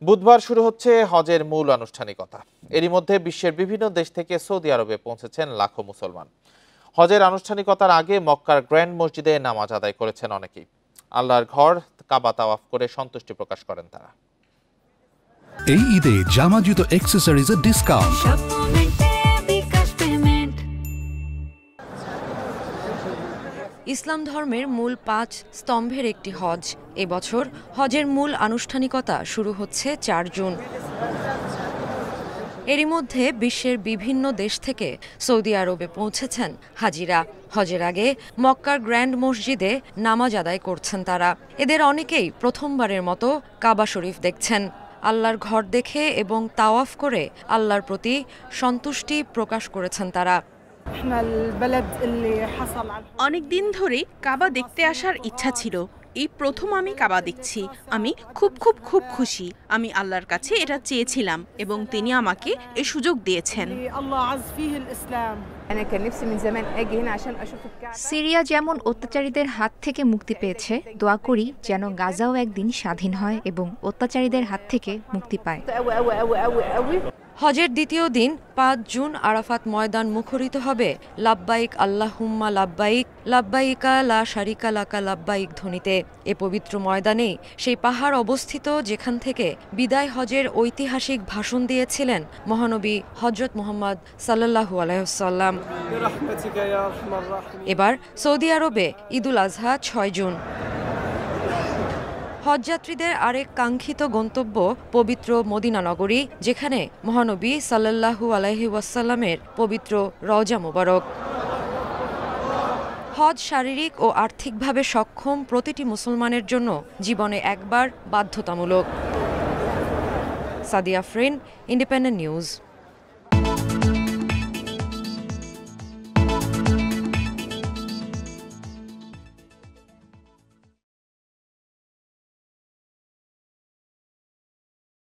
বুধবার শুরু হচ্ছে হজের মূল আনুষ্ঠানিকতা। এরই মধ্যে বিশ্বের বিভিন্ন দেশ থেকে সৌদি আরবে পৌঁছেছেন লাখো মুসলমান। হজের আনুষ্ঠানিকতার আগে মক্কার গ্র্যান্ড মসজিদে নামাজ আদায় করেছেন অনেকেই। আল্লাহর ঘর কাবা তাওয়াফ করে সন্তুষ্টি প্রকাশ করেন তারা। এই ঈদে জামা জুতো অ্যাকসেসরিজের ডিসকাউন্ট। ইসলাম ধর্মের মূল 5 স্তম্ভের একটি হজ। এবছর হজের মূল আনুষ্ঠানিকতা শুরু হচ্ছে 4 জুন। এরই মধ্যে বিশ্বের বিভিন্ন দেশ থেকে সৌদি আরবে পৌঁছেছেন হাজিরা। হজের আগে মক্কার গ্র্যান্ড মসজিদে নামাজ আদায় করছেন তারা। এদের অনেকেই প্রথমবারের মতো কাবা শরীফ দেখছেন। আল্লাহর ঘর দেখে এবং তাওয়াফ করে আল্লাহর প্রতি সন্তুষ্টি প্রকাশ করেছেন তারা। অনেক দিন ধরেই কাবা দেখতে আসার ইচ্ছা ছিল। এই প্রথম আমি কাবা দেখছি। আমি খুব খুব খুব খুশি। আমি আল্লাহর কাছে এটা চেয়েছিলাম এবং তিনি আমাকে এই সুযোগ দিয়েছেন। সিরিয়া যেমন অত্যাচারীদের হাত থেকে মুক্তি পেয়েছে, দোয়া করি যেন গাজাও একদিন স্বাধীন হয় এবং অত্যাচারীদের হাত থেকে মুক্তি পায়। হজের দ্বিতীয় দিন 5 জুন আরাফাত ময়দান মুখরিত হবে লাব্বাইক আল্লাহুম্মা লাব্বাইক, লাব্বাইকা লা শারিকা লাকা লাব্বাইক ধ্বনিতে। এ পবিত্র ময়দানেই সেই পাহাড় অবস্থিত যেখান থেকে বিদায় হজের ঐতিহাসিক ভাষণ দিয়েছিলেন মহানবী হযরত মুহাম্মদ সাল্লাল্লাহু আলাইহি ওয়াসাল্লাম। এবার সৌদি আরবে ঈদুল আজহা 6 জুন। হজযাত্রীদের আরেক কাঙ্ক্ষিত গন্তব্য পবিত্র মদিনা নগরী, যেখানে মহানবী সাল্লাল্লাহু আলাইহি ওয়াসাল্লামের পবিত্র রওজা মুবারক। হজ শারীরিক ও আর্থিকভাবে সক্ষম প্রতিটি মুসলমানের জন্য জীবনে একবার বাধ্যতামূলক। Sadia Afrin, independent news.